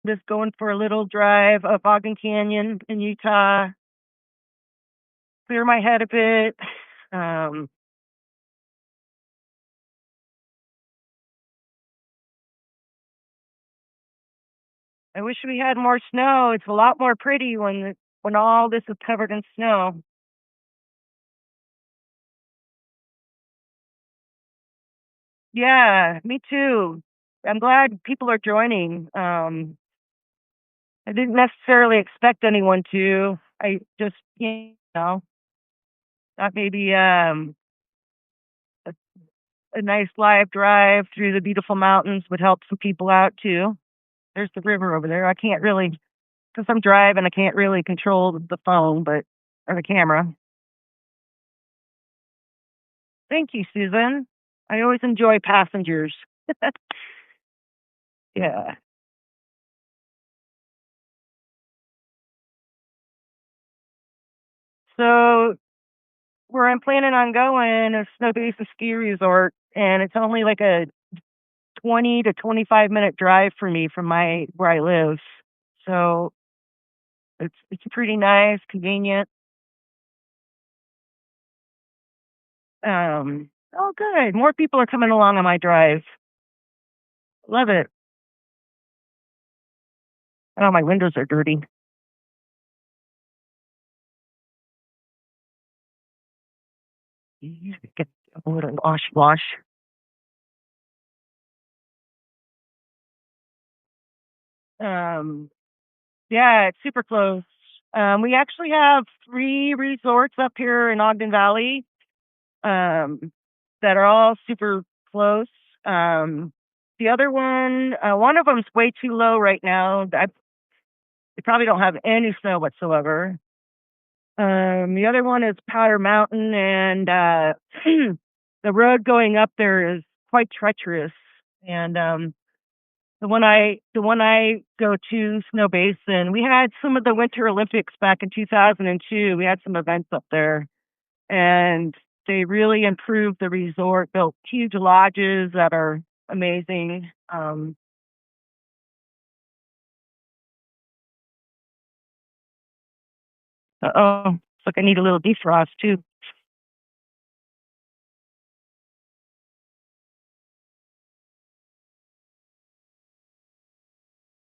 Just going for a little drive up Ogden Canyon in Utah, clear my head a bit. Um, I wish we had more snow. It's a lot more pretty when all this is covered in snow. Yeah, me too. I'm glad people are joining. I didn't necessarily expect anyone to. I just, thought maybe a, a nice live drive through the beautiful mountains would help some people out too. There's the river over there. I can't really, because I'm driving, I can't really control the phone, but or the camera. Thank you, Susan. I always enjoy passengers. Yeah. So where I'm planning on going is Snow Basin Ski Resort, and it's only like a 20 to 25-minute drive for me from my where I live. So it's pretty nice, convenient. Oh, good. More people are coming along on my drive. Love it. Oh, my windows are dirty. Get a little wash. Um, yeah, it's super close. We actually have three resorts up here in Ogden Valley um, that are all super close. The other one of them's way too low right now. They probably don't have any snow whatsoever. The other one is Powder Mountain, and the road going up there is quite treacherous. And the one I go to, Snow Basin, we had some of the Winter Olympics back in 2002. We had some events up there, and they really improved the resort, built huge lodges that are amazing. Oh, it's like I need a little defrost too.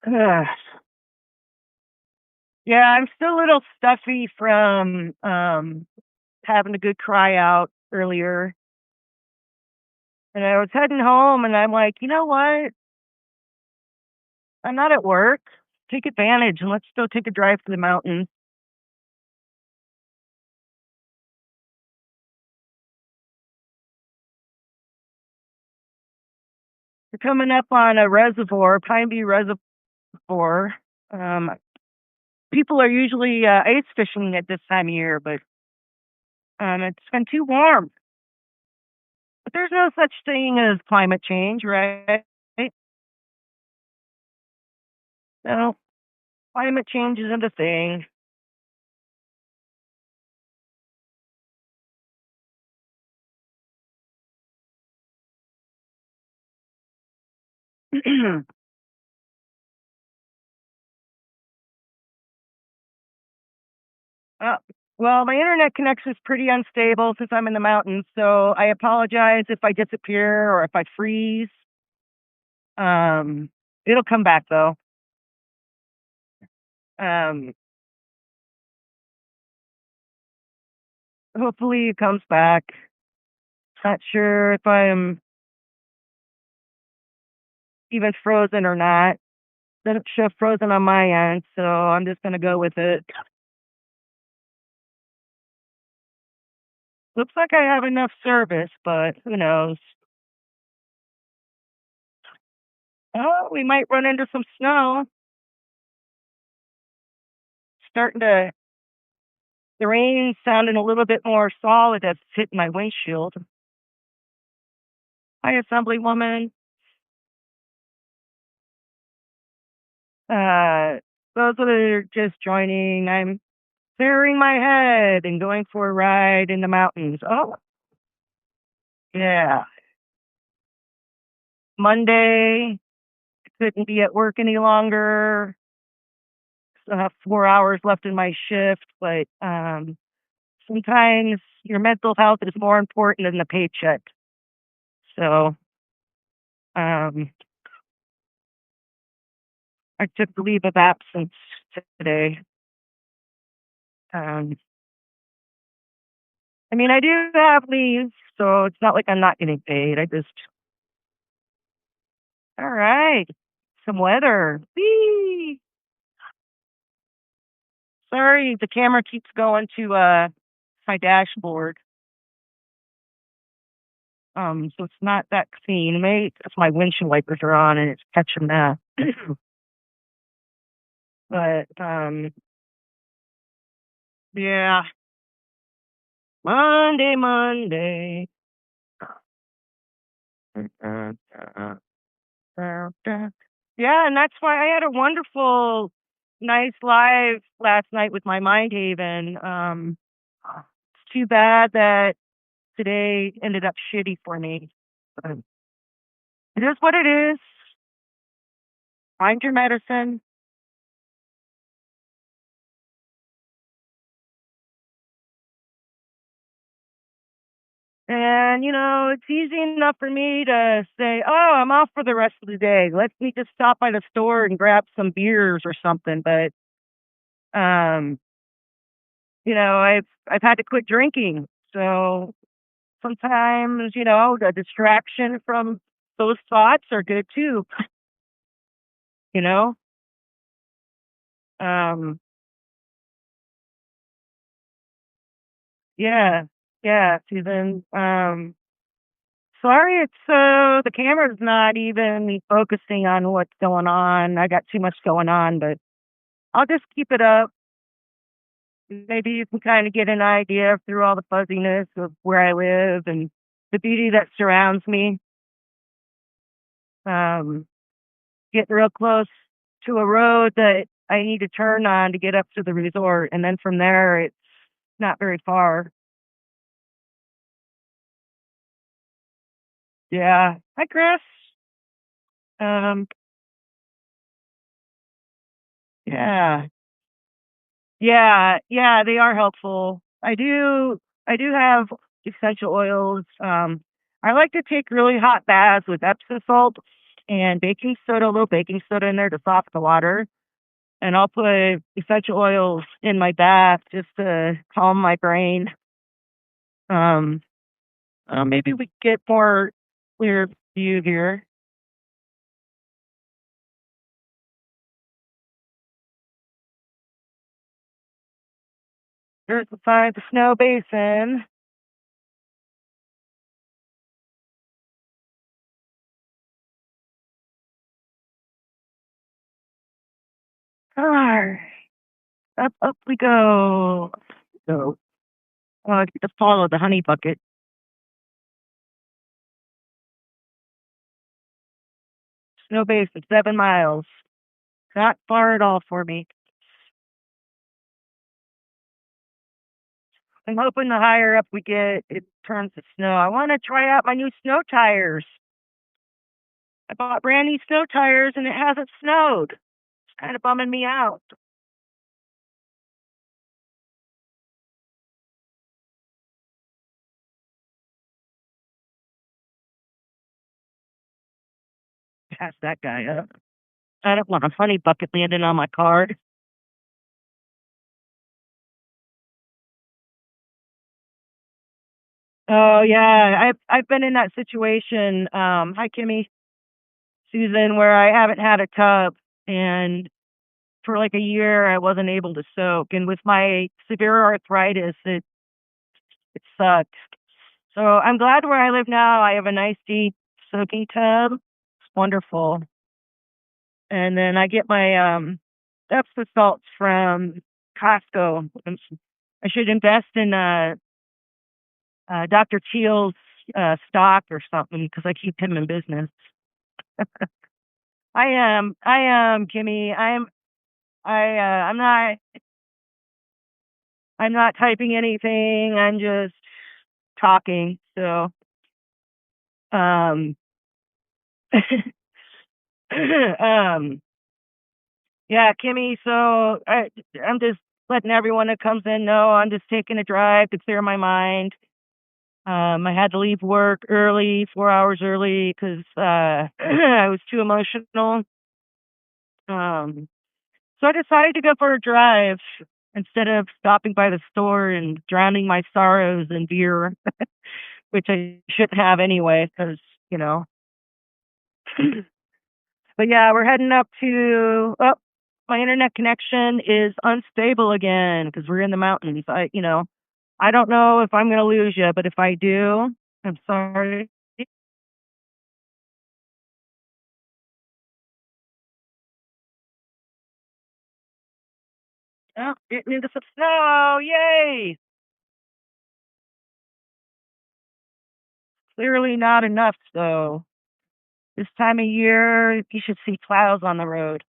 Ugh. Yeah, I'm still a little stuffy from having a good cry out earlier. And I was heading home and I'm like, you know what? I'm not at work. Take advantage and let's go take a drive to the mountains. We're coming up on a reservoir, Pine View Reservoir. Um, People are usually ice fishing at this time of year, but it's been too warm. But there's no such thing as climate change, right? No, climate change isn't a thing. Uh, well, my internet connection is pretty unstable since I'm in the mountains, so I apologize if I disappear or if I freeze. Um, it'll come back though. Um, Hopefully it comes back. Not sure if I'm even frozen or not. Doesn't show frozen on my end, so I'm just gonna go with it. Looks like I have enough service, but who knows? Oh, we might run into some snow. Starting to The rain sounding a little bit more solid as it's hitting my windshield. Hi, Assemblywoman. Uh, those that are just joining, I'm clearing my head and going for a ride in the mountains. Oh, yeah. Monday, couldn't be at work any longer. Still have 4 hours left in my shift, but sometimes your mental health is more important than the paycheck. So um, I took the leave of absence today. Um, I mean, I do have leave, so it's not like I'm not getting paid. All right, some weather. Whee! Sorry, the camera keeps going to my dashboard. So it's not that clean. Maybe because my windshield wipers are on and it's catching that. But yeah, Monday. Yeah, and that's why I had a wonderful, nice live last night with my Mind Haven. It's too bad that today ended up shitty for me. But it is what it is. Find your medicine. And, it's easy enough for me to say, oh, I'm off for the rest of the day. Let me just stop by the store and grab some beers or something. But, um, I've had to quit drinking. So sometimes, the distraction from those thoughts are good too, you know? Um, yeah, yeah, Susan. Sorry, the camera's not even focusing on what's going on. I got too much going on, but I'll just keep it up. Maybe you can kind of get an idea through all the fuzziness of where I live and the beauty that surrounds me. Um, Getting real close to a road that I need to turn on to get up to the resort, and then from there it's not very far. Yeah. Hi, Chris. Um, yeah. Yeah, they are helpful. I do have essential oils. I like to take really hot baths with Epsom salt and baking soda, a little baking soda in there to soften the water. And I'll put essential oils in my bath just to calm my brain. Um, Maybe we get more clear view here. Here's the side of the snow basin. Ah, up we go. So, I get to follow the honey bucket. Snow basin, 7 miles. Not far at all for me. I'm hoping the higher up we get, it turns to snow. I want to try out my new snow tires. I bought brand new snow tires and it hasn't snowed. It's kind of bumming me out. Pass that guy up. I don't want a honey bucket landing on my card. Oh yeah, I've been in that situation. Hi Kimmy, Susan, where I haven't had a tub, and for like a year I wasn't able to soak. And with my severe arthritis, it sucked. So I'm glad where I live now. I have a nice deep soaking tub. It's wonderful. And then I get my Epsom salts from Costco. I should invest in Dr. Teal's stock or something because I keep him in business. I am, Kimmy. I'm not typing anything. I'm just talking. So, um, um, yeah, Kimmy. So I'm just letting everyone that comes in know I'm just taking a drive to clear my mind. I had to leave work early, 4 hours early, because I was too emotional. Um, so I decided to go for a drive instead of stopping by the store and drowning my sorrows in beer, which I shouldn't have anyway, because, you know. But yeah, we're heading up to, oh, my internet connection is unstable again because we're in the mountains. I don't know if I'm going to lose you, but if I do, I'm sorry. Oh, getting into some snow. Yay. Clearly not enough, though. This time of year, you should see clouds on the road.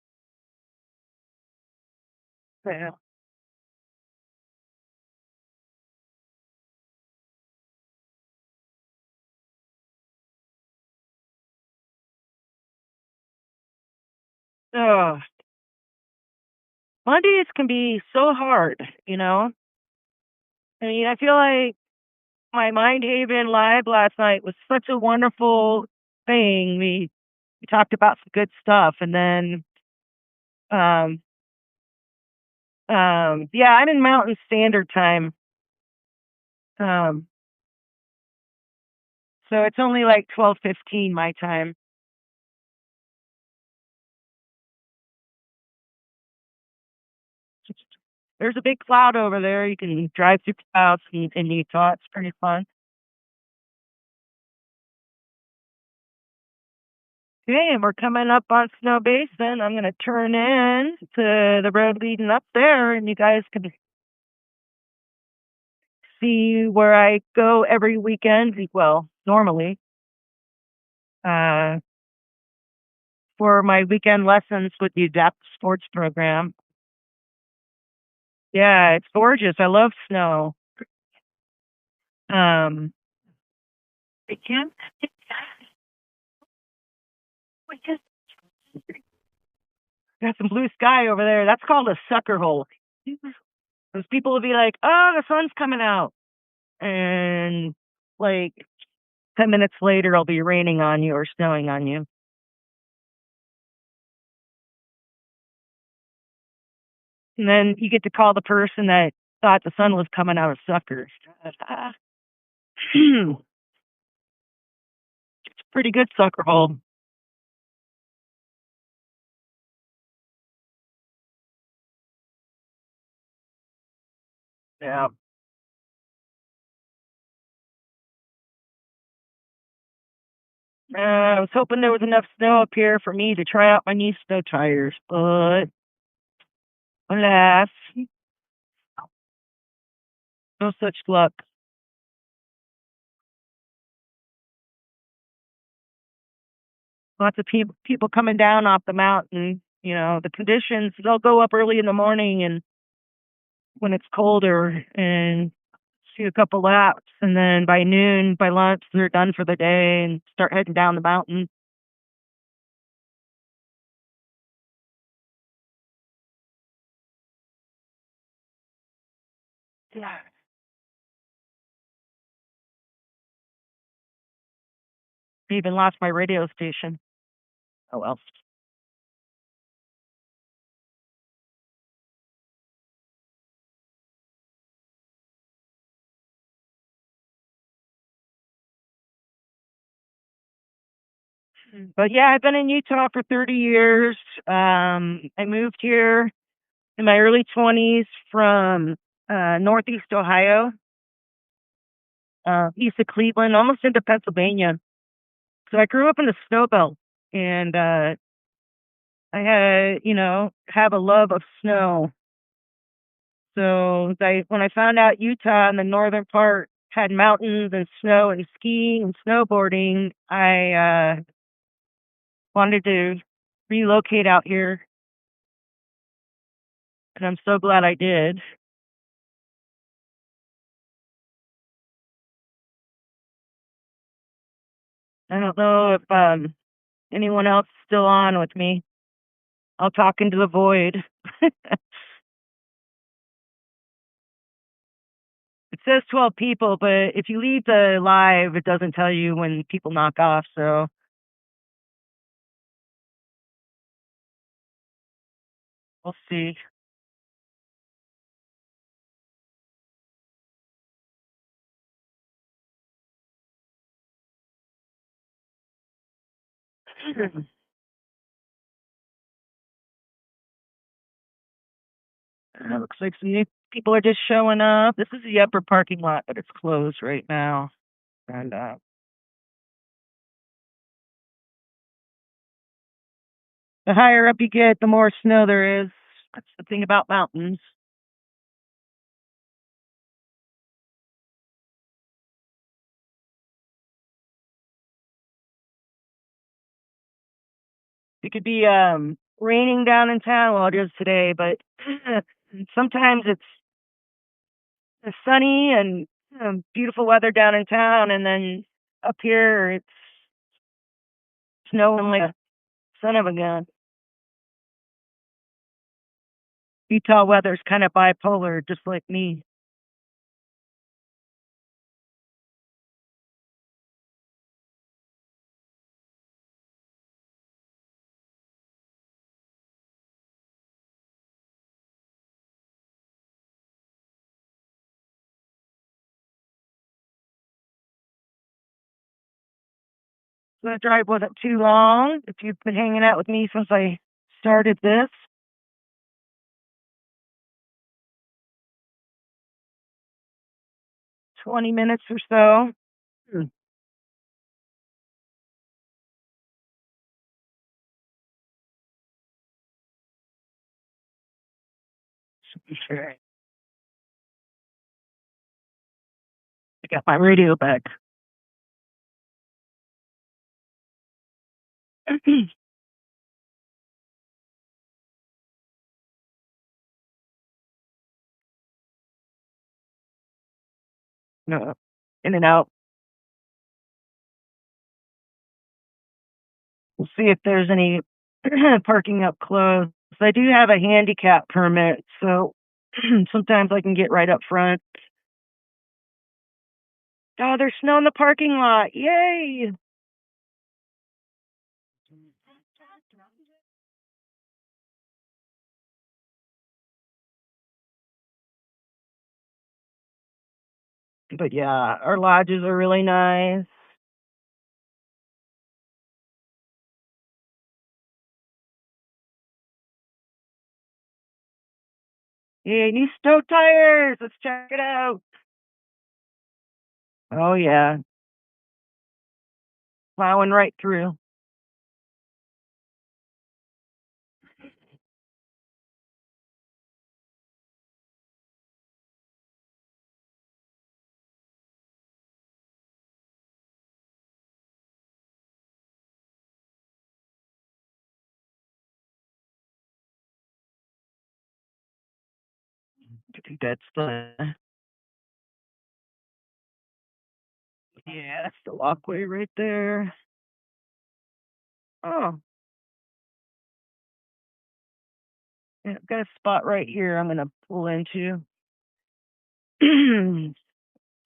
Yeah. Oh, Mondays can be so hard, you know? I mean, I feel like my Mind Haven live last night was such a wonderful thing. We talked about some good stuff, and then um yeah, I'm in Mountain Standard Time. Um so it's only like 12:15 my time. There's a big cloud over there. You can drive through clouds in Utah. It's pretty fun. Okay, and we're coming up on Snow Basin. I'm gonna turn in to the road leading up there, and you guys can see where I go every weekend. Well, normally, uh, for my weekend lessons with the Adapt Sports program. Yeah, it's gorgeous. I love snow. Um, we can we just got some blue sky over there. That's called a sucker hole. Those people will be like, "Oh, the sun's coming out," and like 10 minutes later, it'll be raining on you or snowing on you. And then you get to call the person that thought the sun was coming out of suckers. It's a pretty good sucker hole. Yeah. I was hoping there was enough snow up here for me to try out my new snow tires, but alas, no such luck. Lots of people coming down off the mountain. You know, the conditions, they'll go up early in the morning and when it's colder and see a couple laps. And then by noon, by lunch, they're done for the day and start heading down the mountain. Yeah. I even lost my radio station. Oh well. But yeah, I've been in Utah for 30 years. I moved here in my early 20s from Northeast Ohio, east of Cleveland, almost into Pennsylvania. So I grew up in the snow belt, and I had, have a love of snow. So when I found out Utah in the northern part had mountains and snow and skiing and snowboarding, I wanted to relocate out here, and I'm so glad I did. I don't know if anyone else still on with me? I'll talk into the void. It says 12 people, but if you leave the live, it doesn't tell you when people knock off. So we'll see. Looks like some new people are just showing up. This is the upper parking lot, but it's closed right now. And the higher up you get, the more snow there is. That's the thing about mountains. It could be raining down in town. Well, it is today, but sometimes it's sunny and beautiful weather down in town, and then up here it's snowing like a son of a gun. Utah weather's kind of bipolar, just like me. The drive wasn't too long. If you've been hanging out with me since I started this, 20 minutes or so. Sure. I got my radio back. No, in and out. We'll see if there's any parking up close. I do have a handicap permit, so sometimes I can get right up front. Oh, there's snow in the parking lot. Yay! But yeah, our lodges are really nice. Yay, new snow tires. Let's check it out. Oh yeah, plowing right through. I think that's that's the walkway right there. Oh, yeah, I've got a spot right here I'm gonna pull into.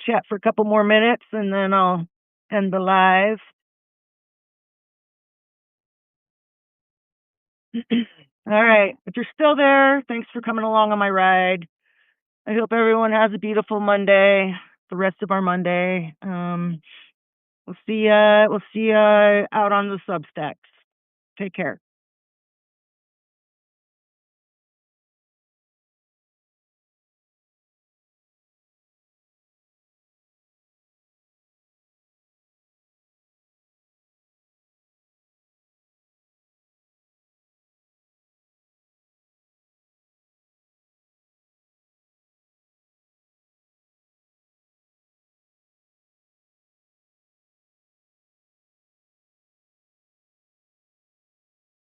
Chat for a couple more minutes and then I'll end the live. All right. If you're still there, thanks for coming along on my ride. I hope everyone has a beautiful Monday, the rest of our Monday. We'll see ya out on the Substacks. Take care.